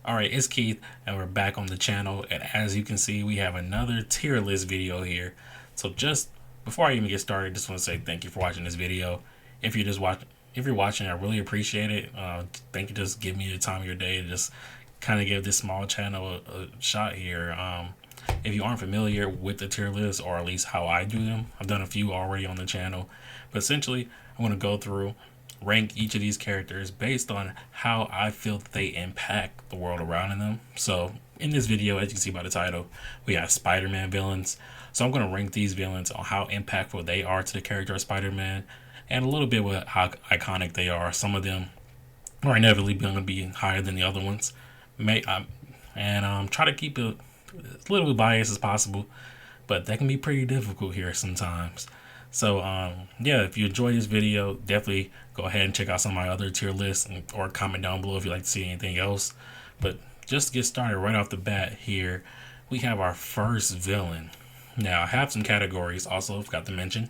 Alright, it's Keith, and we're back on the channel, and as you can see, we have another tier list video here. So just before I even get started, just want to say thank you for watching this video. If you're watching, I really appreciate it. Thank you. Just give me the time of your day to just kind of give this small channel a shot here. If you aren't familiar with the tier list, or at least how I do them, I've done a few already on the channel, but essentially I'm going to go through, rank each of these characters based on how I feel that they impact the world around them. So in this video, as you can see by the title, we have Spider-Man villains. So I'm going to rank these villains on how impactful they are to the character of Spider-Man, and a little bit with how iconic they are. Some of them are inevitably going to be higher than the other ones. Try to keep it as little biased as possible, but that can be pretty difficult here sometimes. So yeah, if you enjoyed this video, definitely go ahead and check out some of my other tier lists, or comment down below if you'd like to see anything else. But just to get started right off the bat here, we have our first villain. Now I have some categories also, forgot to mention,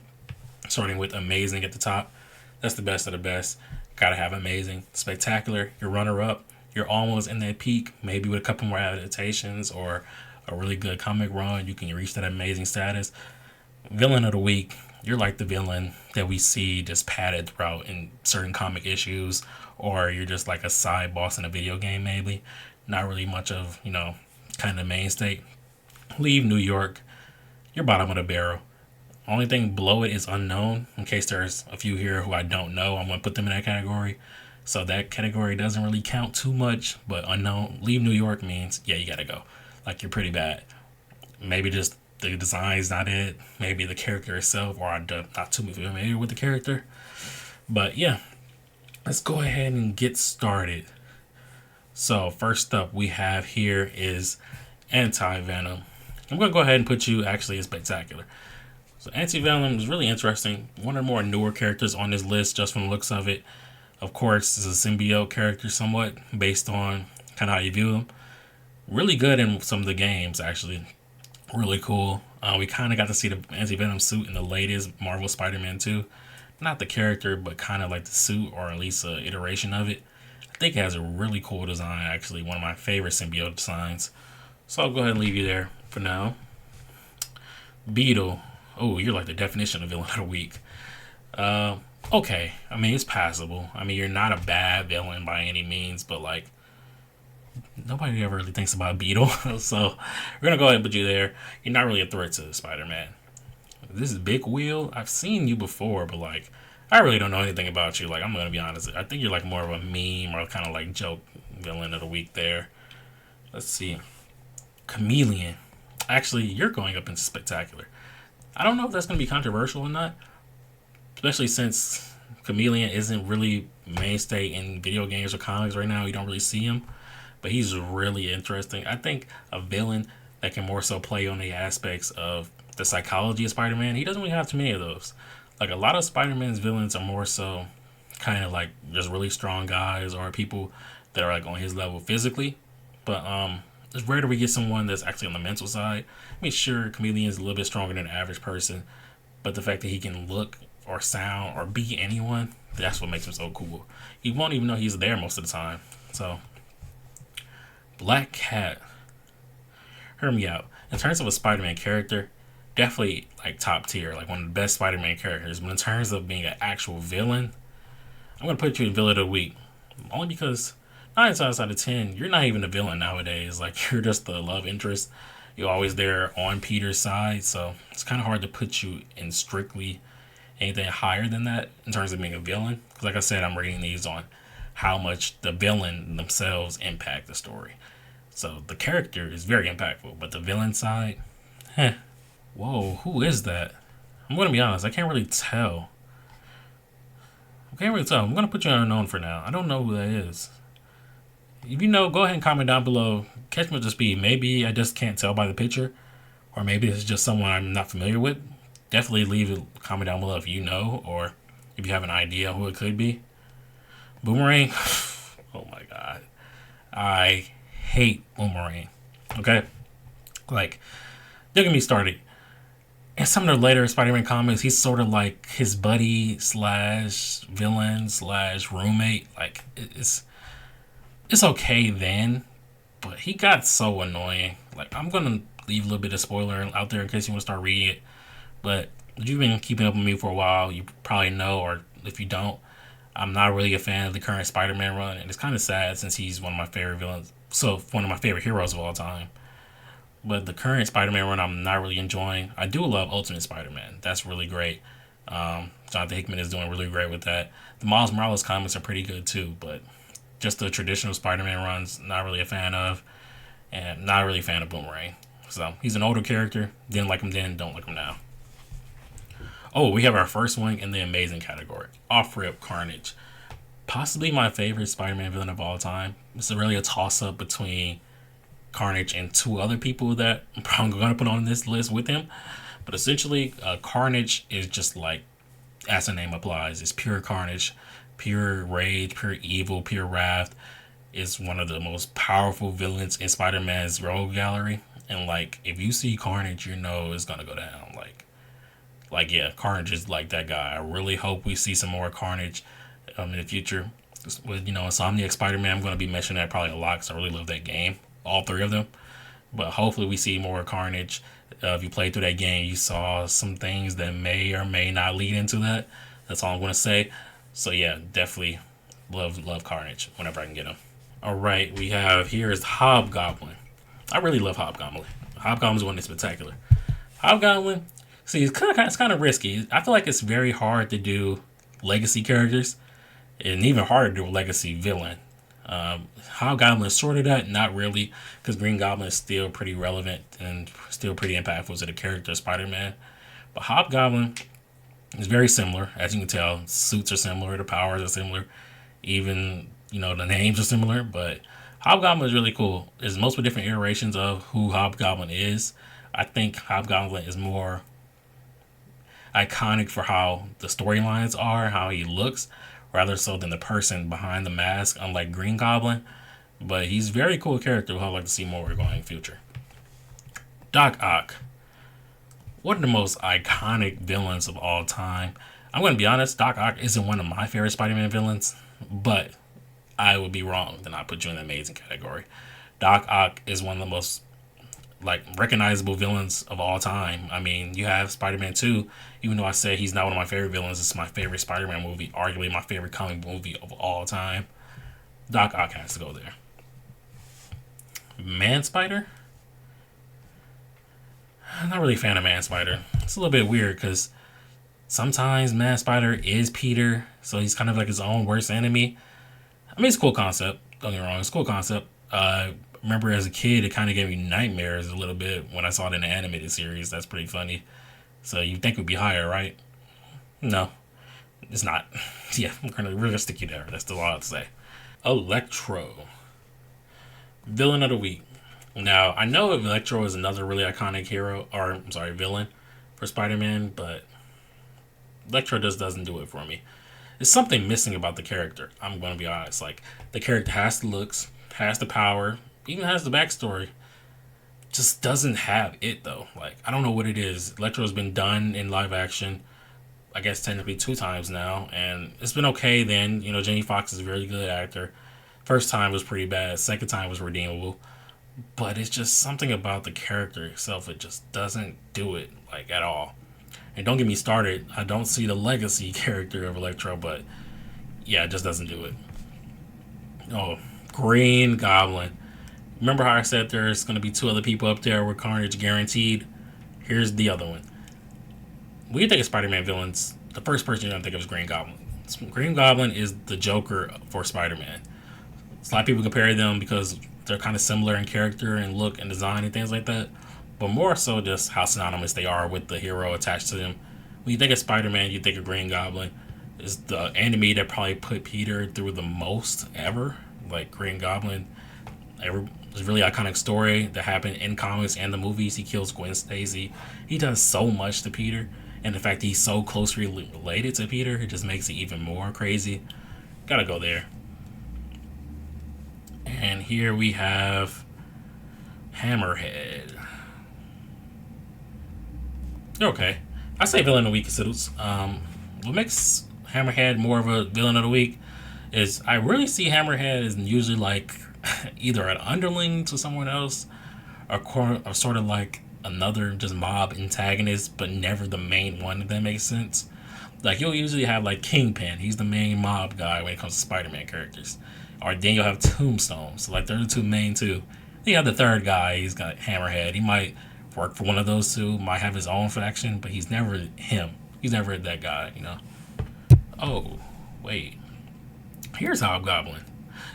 starting with amazing at the top. That's the best of the best. Gotta have amazing. Spectacular, your runner up. You're almost in that peak, maybe with a couple more adaptations or a really good comic run, you can reach that amazing status. Villain of the week, you're like the villain that we see just padded throughout in certain comic issues, or you're just like a side boss in a video game, maybe. Not really much of, kind of mainstay. Leave New York, you're bottom of the barrel. Only thing below it is unknown. In case there's a few here who I don't know, I'm going to put them in that category. So that category doesn't really count too much, but unknown. Leave New York means, yeah, you got to go. Like, you're pretty bad. Maybe just the design's not it. Maybe the character itself, or I'm not too familiar with the character. But yeah, let's go ahead and get started. So first up we have here is Anti-Venom. I'm going to go ahead and put you actually as Spectacular. So Anti-Venom is really interesting. One of the more newer characters on this list, just from the looks of it. Of course, is a symbiote character somewhat, based on kind of how you view them. Really good in some of the games, actually. Really cool. We kind of got to see the Anti-Venom suit in the latest Marvel Spider-Man 2. Not the character, but kind of like the suit, or at least an iteration of it. I think it has a really cool design, actually. One of my favorite symbiote designs. So I'll go ahead and leave you there for now. Beetle. Oh, you're like the definition of villain of the week. Okay. I mean, it's passable. I mean, you're not a bad villain by any means, but like, nobody ever really thinks about Beetle. So we're going to go ahead and put you there. You're not really a threat to Spider-Man. This is Big Wheel. I've seen you before, but like, I really don't know anything about you. Like, I'm going to be honest. I think you're like more of a meme or kind of like joke villain of the week there. Let's see. Chameleon. Actually, you're going up into Spectacular. I don't know if that's going to be controversial or not, especially since Chameleon isn't really mainstay in video games or comics right now. You don't really see him, but he's really interesting. I think a villain that can more so play on the aspects of the psychology of Spider-Man. He doesn't really have too many of those. Like, a lot of Spider-Man's villains are more so kind of like just really strong guys, or people that are like on his level physically. But it's rare that we get someone that's actually on the mental side. I mean, sure, Chameleon is a little bit stronger than an average person, but the fact that he can look or sound or be anyone, that's what makes him so cool. You won't even know he's there most of the time. So, Black Cat. Hear me out. In terms of a Spider-Man character, definitely like top tier, like one of the best Spider-Man characters. But in terms of being an actual villain, I'm going to put you in Villain of the Week. Only because 9 times out of 10, you're not even a villain nowadays. Like, you're just the love interest. You're always there on Peter's side. So it's kind of hard to put you in strictly anything higher than that in terms of being a villain. Because like I said, I'm rating these on how much the villain themselves impact the story. So the character is very impactful, but the villain side, whoa, who is that? I'm going to be honest, I can't really tell. I'm going to put you on unknown for now. I don't know who that is. If you know, go ahead and comment down below. Catch me with the speed. Maybe I just can't tell by the picture, or maybe it's just someone I'm not familiar with. Definitely leave a comment down below if you know, or if you have an idea who it could be. Boomerang. Oh my god. I hate Boomerang. Okay? Like, don't get me started. In some of the later Spider-Man comics, he's sort of like his buddy slash villain slash roommate. Like, it's okay then, but he got so annoying. Like, I'm gonna leave a little bit of spoiler out there in case you want to start reading it. But if you've been keeping up with me for a while, you probably know, or if you don't, I'm not really a fan of the current Spider-Man run, and it's kind of sad since he's one of my favorite villains, so one of my favorite heroes of all time. But the current Spider-Man run, I'm not really enjoying. I do love Ultimate Spider-Man. That's really great. Jonathan Hickman is doing really great with that. The Miles Morales comics are pretty good too, but just the traditional Spider-Man runs, not really a fan of, and not really a fan of Boomerang. So he's an older character. Didn't like him then, don't like him now. Oh, we have our first one in the amazing category. Off-Rip Carnage. Possibly my favorite Spider-Man villain of all time. It's really a toss-up between Carnage and two other people that I'm probably going to put on this list with him. But essentially, Carnage is just like, as the name applies, it's pure carnage, pure rage, pure evil, pure wrath. Is one of the most powerful villains in Spider-Man's rogue gallery. And like, if you see Carnage, you know it's gonna go down. Yeah, Carnage is like that guy. I really hope we see some more Carnage in the future. With Insomniac Spider-Man, I'm gonna be mentioning that probably a lot because I really love that game, all three of them. But hopefully we see more Carnage. If you played through that game, you saw some things that may or may not lead into that. That's all I'm gonna say. So yeah, definitely love Carnage whenever I can get him. All right, we have here is Hobgoblin. I really love Hobgoblin. Hobgoblin's one that's spectacular. Hobgoblin, see, it's kind of risky. I feel like it's very hard to do legacy characters, and even harder to do a legacy villain. Hobgoblin is sort of that, not really, because Green Goblin is still pretty relevant and still pretty impactful to the character of Spider-Man. But Hobgoblin is very similar, as you can tell. Suits are similar, the powers are similar, even the names are similar. But Hobgoblin is really cool. There's multiple different iterations of who Hobgoblin is. I think Hobgoblin is more iconic for how the storylines are, how he looks, rather so than the person behind the mask, unlike Green Goblin. But he's a very cool character who I'd like to see more going in the future. Doc Ock. One of the most iconic villains of all time. I'm going to be honest, Doc Ock isn't one of my favorite Spider-Man villains, but I would be wrong to not put you in the amazing category. Doc Ock is one of the most recognizable villains of all time. I mean, you have Spider-Man 2, even though I say he's not one of my favorite villains, it's my favorite Spider-Man movie, arguably my favorite comic movie of all time. Doc Ock has to go there. Man Spider? I'm not really a fan of Man Spider. It's a little bit weird because sometimes Man Spider is Peter, so he's kind of like his own worst enemy. I mean, it's a cool concept. Don't get me wrong, it's a cool concept. Remember as a kid, it kind of gave me nightmares a little bit when I saw it in the animated series. That's pretty funny. So you think it would be higher, right? No, it's not. Yeah, we're gonna stick you there. That's all I have to say. Electro. Villain of the week. Now, I know Electro is another really iconic hero, or I'm sorry, villain for Spider-Man, but Electro just doesn't do it for me. There's something missing about the character. I'm gonna be honest. Like, the character has the looks, has the power, even has the backstory. Just doesn't have it though. Like, I don't know what it is. Electro's been done in live action, I guess technically 2 times now, and it's been okay then. Jamie Foxx is a very good actor. First time was pretty bad. Second time was redeemable. But it's just something about the character itself. It just doesn't do it at all. And don't get me started. I don't see the legacy character of Electro, but yeah, it just doesn't do it. Oh, Green Goblin. Remember how I said there's going to be 2 other people up there with Carnage guaranteed? Here's the other one. When you think of Spider-Man villains, the first person you're going to think of is Green Goblin. Green Goblin is the Joker for Spider-Man. A lot of people compare them because they're kind of similar in character and look and design and things like that, but more so just how synonymous they are with the hero attached to them. When you think of Spider-Man, you think of Green Goblin. It's the enemy that probably put Peter through the most ever. Like, Green Goblin, it's a really iconic story that happened in comics and the movies. He kills Gwen Stacy. He does so much to Peter, and the fact that he's so closely related to Peter, it just makes it even more crazy. Gotta go there. And here we have Hammerhead. Okay. I say villain of the week is what makes Hammerhead more of a villain of the week is I really see Hammerhead as usually either an underling to someone else, or sort of like another just mob antagonist, but never the main one. If that makes sense. Like you'll usually have like Kingpin. He's the main mob guy when it comes to Spider-Man characters. Or then you'll have Tombstone. So like they're the two main two. Then you have the third guy. He's got Hammerhead. He might work for one of those two. Might have his own faction, but he's never him. He's never that guy. You know. Oh, wait. Here's Hobgoblin.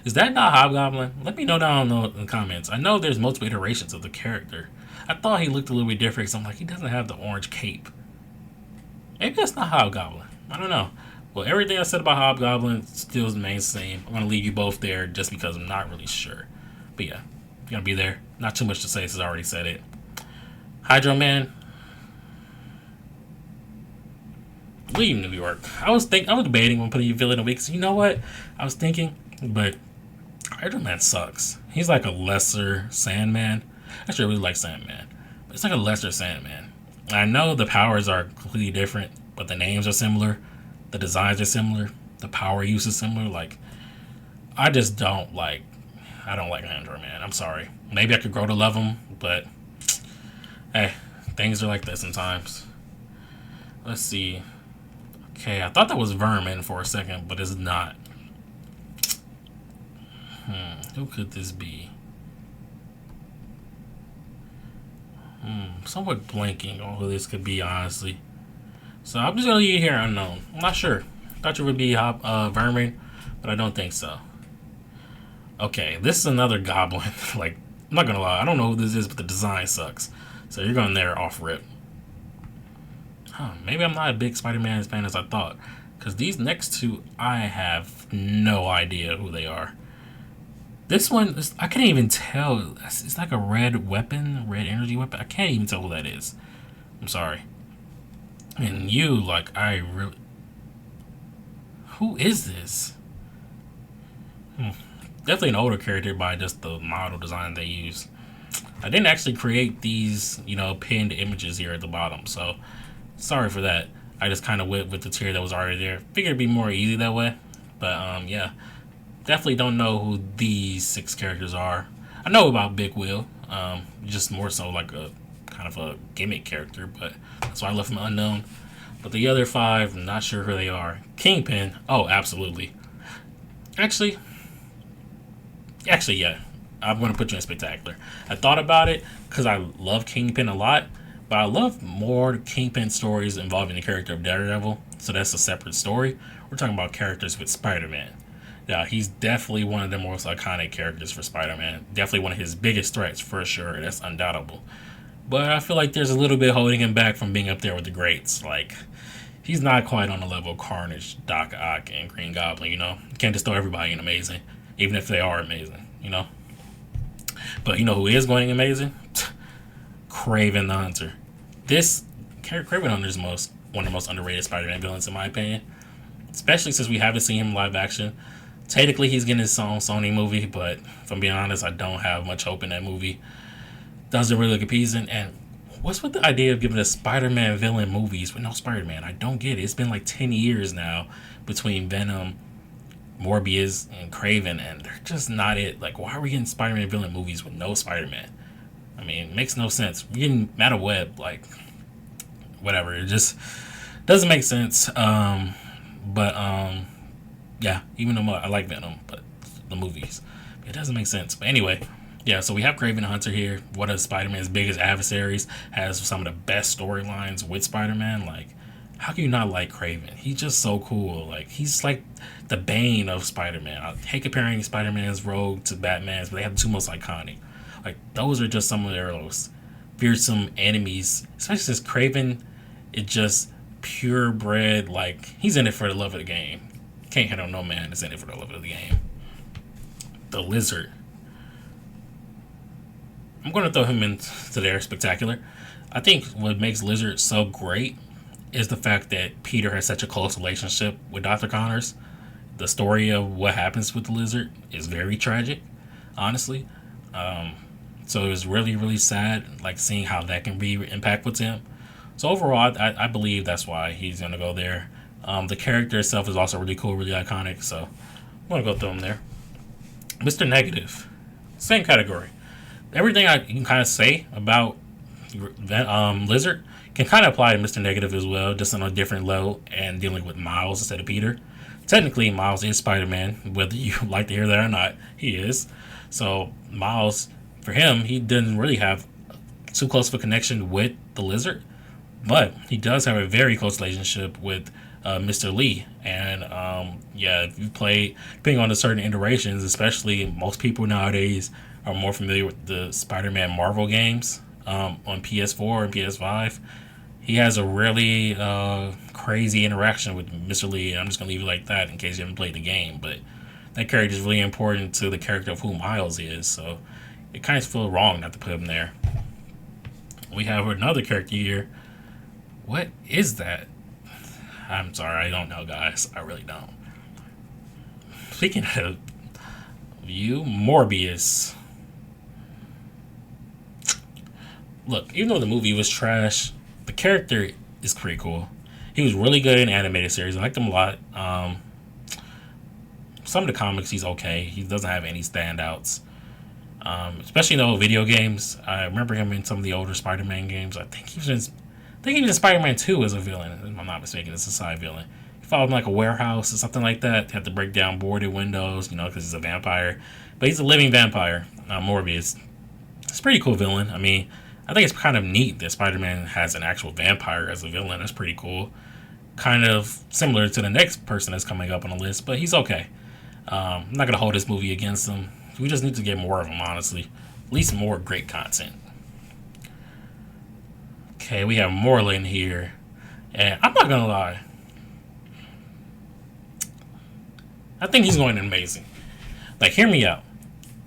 Is that not Hobgoblin? Let me know down in the comments. I know there's multiple iterations of the character. I thought he looked a little bit different, so I'm like, he doesn't have the orange cape. Maybe that's not Hobgoblin. I don't know. Well, everything I said about Hobgoblin still remains the same. I'm going to leave you both there just because I'm not really sure. But yeah, you're going to be there. Not too much to say since I already said it. Hydro Man. Leave New York. I was debating on putting you villain of the week. So you know what? I was thinking, but Hydro Man sucks. He's like a lesser Sandman. Actually, I really like Sandman. But it's like a lesser Sandman. I know the powers are completely different, but the names are similar. The designs are similar. The power use is similar. Like, I just don't like... I don't like Hydro Man. I'm sorry. Maybe I could grow to love him, but... Hey, things are like that sometimes. Let's see. Okay, I thought that was Vermin for a second, but it's not. Who could this be? Somewhat blanking on who this could be, honestly. So I'm just gonna leave it here unknown. I'm not sure. Thought it would be Vermin, but I don't think so. Okay, this is another goblin. Like, I'm not gonna lie, I don't know who this is, but the design sucks. So you're going there off rip. Maybe I'm not a big Spider-Man fan as I thought. Because these next two, I have no idea who they are. This one, I can't even tell. It's like a red weapon, red energy weapon. I can't even tell who that is. I'm sorry. And you, like, I really... Who is this? Definitely an older character by just the model design they use. I didn't actually create these, pinned images here at the bottom, so sorry for that. I just kind of went with the tier that was already there. Figured it'd be more easy that way, but yeah. Definitely don't know who these 6 characters are. I know about Big Wheel, just more so like a kind of a gimmick character, but that's why I left him unknown. But the other 5, I'm not sure who they are. Kingpin, oh, absolutely. Actually, yeah. I'm going to put you in Spectacular. I thought about it because I love Kingpin a lot, but I love more Kingpin stories involving the character of Daredevil, so that's a separate story. We're talking about characters with Spider-Man. Yeah, he's definitely one of the most iconic characters for Spider-Man. Definitely one of his biggest threats, for sure. That's undoubtable. But I feel like there's a little bit holding him back from being up there with the greats. Like, he's not quite on the level of Carnage, Doc Ock, and Green Goblin, You can't just throw everybody in amazing, even if they are amazing, But you know who is going amazing? Kraven the Hunter. Kraven the Hunter is one of the most underrated Spider-Man villains, in my opinion. Especially since we haven't seen him live action. Technically, he's getting his own Sony movie, but if I'm being honest, I don't have much hope in that movie. Doesn't really look appeasing. And what's with the idea of giving us Spider-Man villain movies with no Spider-Man? I don't get it. It's been like 10 years now between Venom, Morbius, and Kraven, and they're just not it. Like, why are we getting Spider-Man villain movies with no Spider-Man? I mean, it makes no sense. We're getting Madam Web, like, whatever. It just doesn't make sense. Yeah, even though I like Venom, but the movies, it doesn't make sense. But anyway, yeah, so we have Kraven the Hunter here, one of Spider-Man's biggest adversaries, has some of the best storylines with Spider-Man. Like, how can you not like Kraven? He's just so cool. Like, he's like the bane of Spider-Man. I hate comparing Spider-Man's Rogue to Batman's, but they have the 2 most iconic. Like, those are just some of their most fearsome enemies, especially since Kraven is just purebred. Like, he's in it for the love of the game. Can't handle no man that's in it for the love of the game. The Lizard. I'm going to throw him into their Spectacular. I think what makes Lizard so great is the fact that Peter has such a close relationship with Dr. Connors. The story of what happens with the Lizard is very tragic, honestly. So it was really, really sad, like, seeing how that can be impactful to him. So overall, I believe that's why he's going to go there. The character itself is also really cool, really iconic, so I'm going to go throw him there. Mr. Negative. Same category. Everything I can kind of say about Lizard can kind of apply to Mr. Negative as well, just on a different level and dealing with Miles instead of Peter. Technically, Miles is Spider-Man, whether you like to hear that or not. He is. So Miles, for him, he didn't really have too close of a connection with the Lizard, but he does have a very close relationship with Mr. Lee. And yeah, if you play, depending on the certain iterations, especially most people nowadays are more familiar with the Spider-Man Marvel games on PS4 and PS5. He has a really crazy interaction with Mr. Lee, and I'm just gonna leave it like that in case you haven't played the game. But that character is really important to the character of who Miles is, so it kind of feels wrong not to put him there. We have another character here. What is that? I'm sorry, I don't know, guys. I really don't. Speaking of you, Morbius. Look, even though the movie was trash, the character is pretty cool. He was really good in animated series. I liked him a lot. Some of the comics, he's okay. He doesn't have any standouts. Especially in the old video games. I remember him in some of the older Spider-Man games. I think he was in Spider-Man 2 as a villain, if I'm not mistaken. It's a side villain. He followed in like a warehouse or something like that. He had to break down boarded windows, because he's a vampire. But he's a living vampire, Morbius. It's a pretty cool villain. I mean, I think it's kind of neat that Spider-Man has an actual vampire as a villain. That's pretty cool. Kind of similar to the next person that's coming up on the list, but he's okay. I'm not going to hold this movie against him. We just need to get more of him, honestly. At least more great content. Okay, we have Moreland here. And I'm not going to lie. I think he's going amazing. Like, hear me out.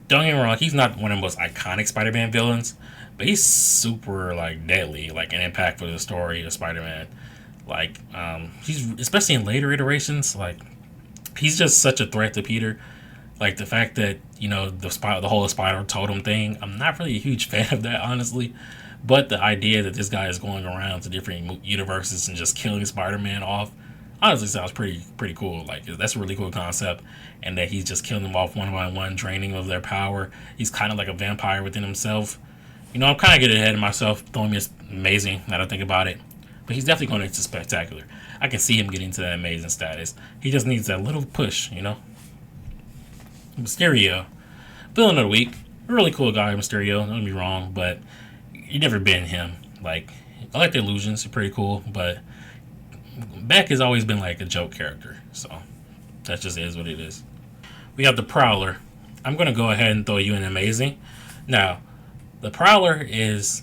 Don't get me wrong, he's not one of the most iconic Spider-Man villains, but he's super, like, deadly, like, an impact for the story of Spider-Man. Like, he's, especially in later iterations, like, he's just such a threat to Peter. Like, the fact that, the whole spider totem thing, I'm not really a huge fan of that, honestly. But the idea that this guy is going around to different universes and just killing Spider-Man off, honestly sounds pretty cool. Like, that's a really cool concept. And that he's just killing them off one by one, draining of their power. He's kind of like a vampire within himself. I'm kind of getting ahead of myself. Throwing me is amazing now that I think about it. But he's definitely going into spectacular. I can see him getting to that amazing status. He just needs that little push, Mysterio. Villain of the week. A really cool guy, Mysterio. Don't get me wrong, but you never been him. Like, I like the illusions. He's pretty cool, but Beck has always been like a joke character. So, that just is what it is. We have the Prowler. I'm going to go ahead and throw you in amazing. Now, the Prowler is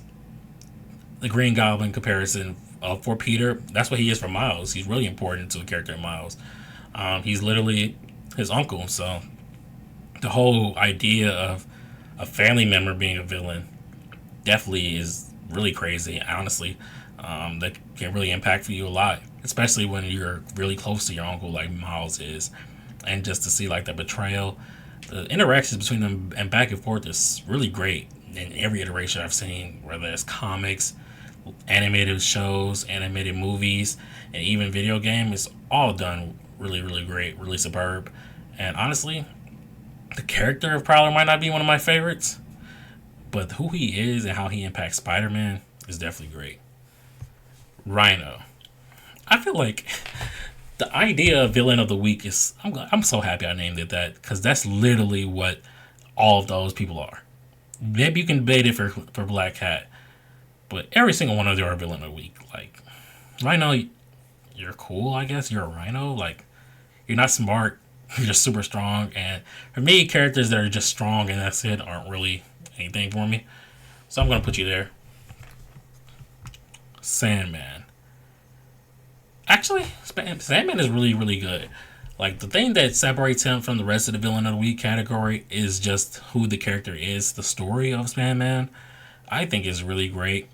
the Green Goblin comparison for Peter. That's what he is for Miles. He's really important to a character in Miles. He's literally his uncle, so the whole idea of a family member being a villain definitely is really crazy, honestly. That can really impact you a lot, especially when you're really close to your uncle like Miles is. And just to see like the betrayal, the interactions between them and back and forth is really great in every iteration I've seen, whether it's comics, animated shows, animated movies, and even video game. It's all done really, really great, really superb. And honestly, the character of Prowler might not be one of my favorites, but who he is and how he impacts Spider-Man is definitely great. Rhino. I feel like the idea of villain of the week is, I'm so happy I named it that, because that's literally what all of those people are. Maybe you can debate it for Black Cat, but every single one of them are villain of the week. Like, Rhino, you're cool, I guess. You're a Rhino. Like, you're not smart. You're just super strong. And for me, characters that are just strong and that's it aren't really anything for me. So I'm going to put you there. Sandman. Actually, Sandman is really, really good. Like, the thing that separates him from the rest of the villain of the week category is just who the character is. The story of Sandman, I think, is really great.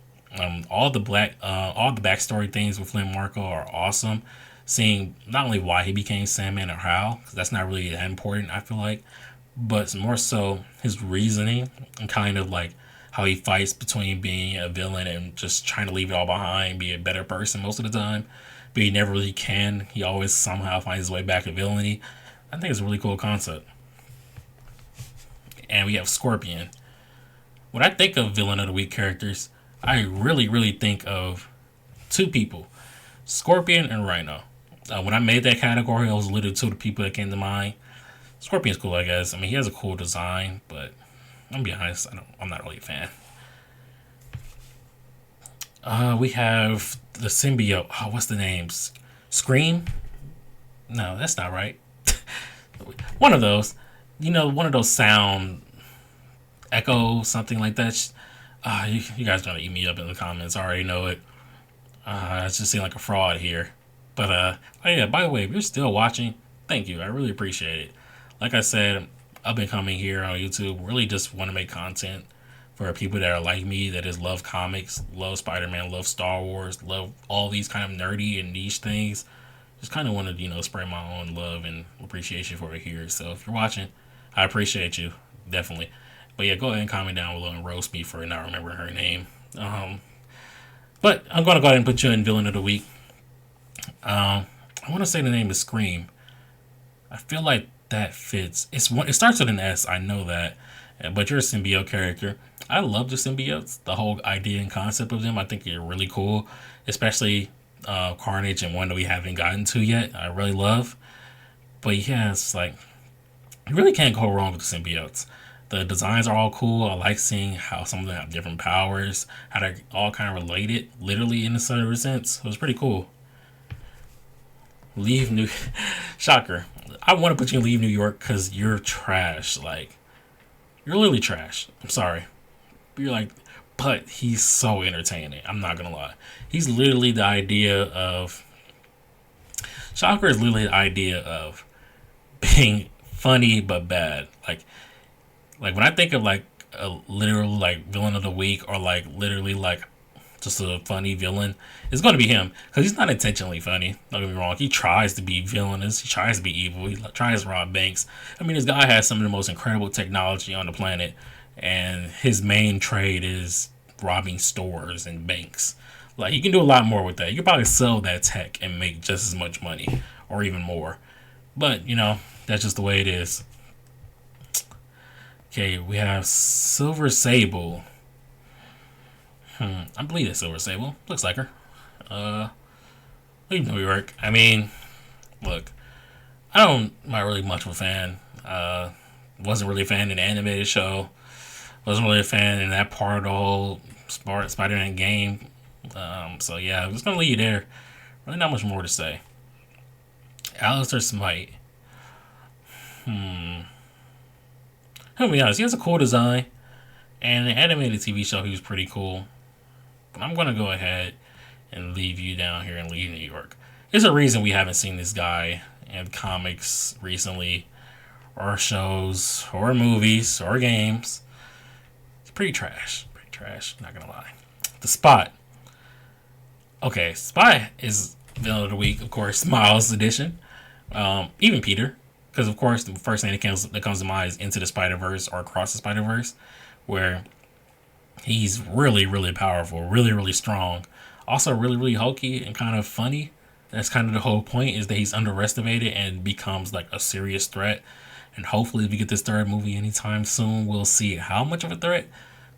All the backstory things with Flynn Marko are awesome. Seeing not only why he became Sandman or how, because that's not really that important, I feel like, but more so his reasoning and kind of like how he fights between being a villain and just trying to leave it all behind, be a better person most of the time, but he never really can. He always somehow finds his way back to villainy. I think it's a really cool concept. and we have Scorpion. When I think of villain of the week characters, I really think of two people, Scorpion and Rhino. When I made that category, I was literally two of the people that came to mind. Scorpion's cool, I guess. I mean, he has a cool design, but I'm gonna be honest, I'm not really a fan. We have the symbiote. Oh, what's the names? Scream? No, that's not right. One of those. One of those sound echo, something like that. You guys are gonna eat me up in the comments. I already know it. I just seem like a fraud here. But oh yeah, by the way, if you're still watching, thank you. I really appreciate it. Like I said, I've been coming here on YouTube really just want to make content for people that are like me, that just love comics, love Spider-Man, love Star Wars, love all these kind of nerdy and niche things. Just kind of want to, spread my own love and appreciation for it here. So if you're watching, I appreciate you, definitely. But yeah, go ahead and comment down below and roast me for not remembering her name. But I'm going to go ahead and put you in Villain of the Week. I want to say the name is Scream. I feel like that fits. It starts with an S, I know that. But you're a symbiote character. I love the symbiotes. The whole idea and concept of them, I think they're really cool. Especially Carnage, and one that we haven't gotten to yet. I really love. But yeah, it's like, you really can't go wrong with the symbiotes. The designs are all cool. I like seeing how some of them have different powers, how they're all kind of related, literally in a certain sense. It was pretty cool. Leave New Shocker. I want to put you in Leave New York because you're trash. Like, you're literally trash. I'm sorry. But he's so entertaining. I'm not gonna lie. He's literally the idea of Shocker is literally the idea of being funny but bad. Like when I think of like a literal like villain of the week, or like literally like just a funny villain, it's going to be him, because he's not intentionally funny. Don't get me wrong. He tries to be villainous. He tries to be evil. He tries to rob banks. I mean, this guy has some of the most incredible technology on the planet, and his main trade is robbing stores and banks. Like, you can do a lot more with that. You can probably sell that tech and make just as much money, or even more. But that's just the way it is. Okay, we have Silver Sable. I believe it's Silver Sable. Looks like her. Leave New York. I mean, look, I'm not really much of a fan. Wasn't really a fan in the animated show. Wasn't really a fan in that part of the whole Spider-Man game. So yeah, I'm just gonna leave you there. Really not much more to say. Alistair Smite. I'll be honest, he has a cool design, and the animated TV show, he was pretty cool. But I'm gonna go ahead and leave you down here and leave New York. There's a reason we haven't seen this guy in comics recently, or shows, or movies, or games. It's pretty trash. Not gonna lie. The Spot. Okay, Spot is villain of the week, of course. Miles edition. Even Peter, because of course the first thing that comes to mind is Into the Spider-Verse or Across the Spider-Verse, where he's really powerful, really strong. Also really hokey and kind of funny. That's kind of the whole point, is that he's underestimated and becomes like a serious threat. And hopefully if we get this third movie anytime soon, we'll see how much of a threat.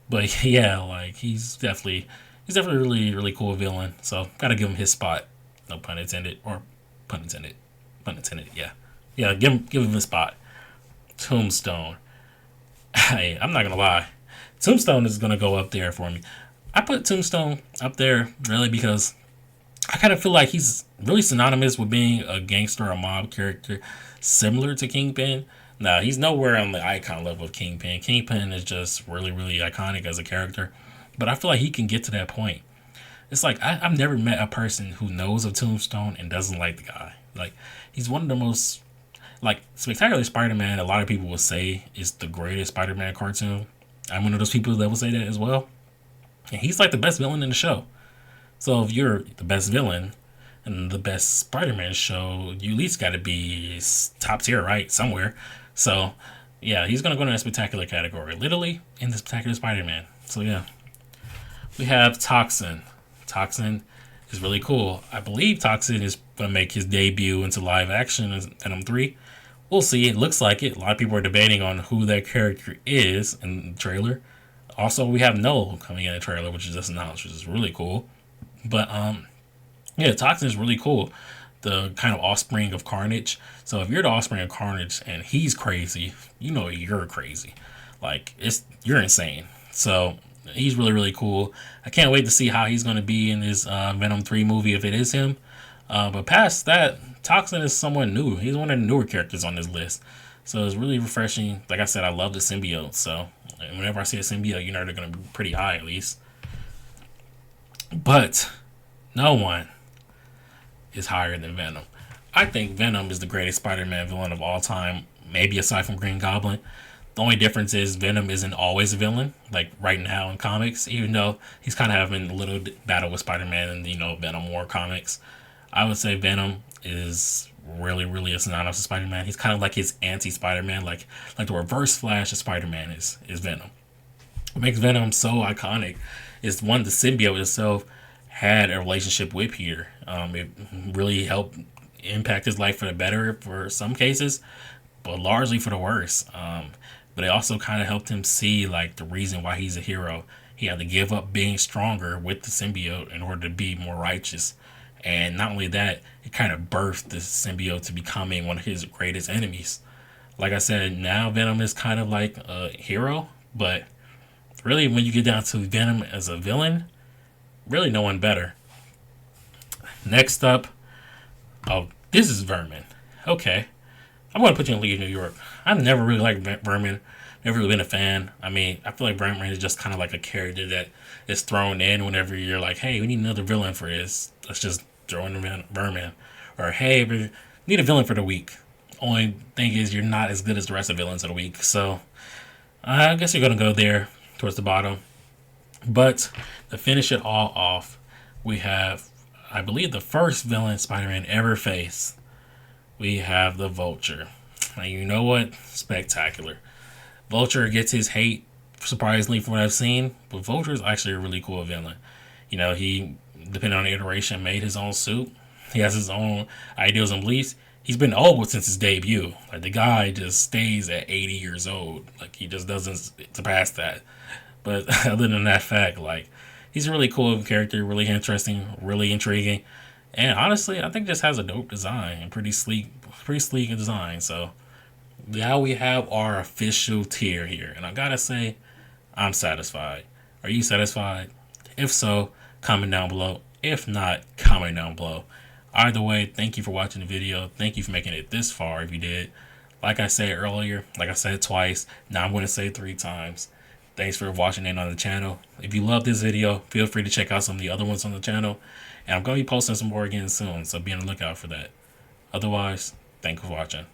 But yeah, like he's definitely really cool villain. So gotta give him his spot. No pun intended, or pun intended. Pun intended, yeah. Yeah, give him his spot. Tombstone. Hey, I'm not gonna lie. Tombstone is gonna go up there for me. I put Tombstone up there really because I kind of feel like he's really synonymous with being a gangster or mob character similar to Kingpin. Nah, he's nowhere on the icon level of Kingpin. Kingpin is just really iconic as a character. But I feel like he can get to that point. It's like, I've never met a person who knows of Tombstone and doesn't like the guy. Like, he's one of the most, like, Spectacular Spider-Man, a lot of people will say is the greatest Spider-Man cartoon. I'm one of those people that will say that as well. And he's like the best villain in the show. So if you're the best villain in the best Spider-Man show, you at least got to be top tier, right? Somewhere. So, yeah, he's going to go in the Spectacular category. Literally in the Spectacular Spider-Man. So, yeah. We have Toxin. Toxin is really cool. I believe Toxin is going to make his debut into live action in Venom 3, we'll see. It looks like it. A lot of people are debating on who that character is in the trailer. Also, we have Noel coming in the trailer, which is just announced, which is really cool. But yeah, Toxin is really cool. The kind of offspring of Carnage. So if you're the offspring of Carnage and he's crazy, you know you're crazy. Like you're insane. So he's really really cool. I can't wait to see how he's going to be in this Venom 3 movie if it is him. But past that, Toxin is someone new. He's one of the newer characters on this list. So it's really refreshing. Like I said, I love the symbiote. So whenever I see a symbiote, you know they're going to be pretty high at least. But no one is higher than Venom. I think Venom is the greatest Spider-Man villain of all time, maybe aside from Green Goblin. The only difference is Venom isn't always a villain, like right now in comics, even though he's kind of having a little battle with Spider-Man in, Venom War comics. I would say Venom is really, really a synonymous to Spider-Man. He's kind of like his anti-Spider-Man, like the reverse Flash of Spider-Man is Venom. What makes Venom so iconic is one, the symbiote itself had a relationship with Peter. It really helped impact his life for the better for some cases, but largely for the worse. But it also kind of helped him see like the reason why he's a hero. He had to give up being stronger with the symbiote in order to be more righteous. And not only that, it kind of birthed the symbiote to becoming one of his greatest enemies. Like I said, now Venom is kind of like a hero, but really when you get down to Venom as a villain, really no one better. Next up, oh, this is Vermin. Okay, I'm going to put you in League of New York. I've never really liked Vermin. Never really been a fan. I mean, I feel like Vermin is just kind of like a character that is thrown in whenever you're like, hey, we need another villain for this. Let's just throw in Vermin. Or, hey, we need a villain for the week. Only thing is you're not as good as the rest of the villains of the week. So, I guess you're going to go there towards the bottom. But to finish it all off, we have, I believe, the first villain Spider-Man ever faced. We have the Vulture. And you know what? Spectacular. Vulture gets his hate, surprisingly, from what I've seen, but Vulture is actually a really cool villain. He, depending on the iteration, made his own suit. He has his own ideals and beliefs. He's been old since his debut. Like, the guy just stays at 80 years old. Like, he just doesn't surpass that. But other than that fact, like, he's a really cool character, really interesting, really intriguing. And honestly, I think just has a dope design and pretty sleek design. So now we have our official tier here. And I gotta say, I'm satisfied. Are you satisfied? If so, comment down below. If not, comment down below. Either way, thank you for watching the video. Thank you for making it this far if you did. Like I said earlier, like I said twice, now I'm going to say 3 times. Thanks for watching in on the channel. If you love this video, feel free to check out some of the other ones on the channel. And I'm going to be posting some more again soon, so be on the lookout for that. Otherwise, thank you for watching.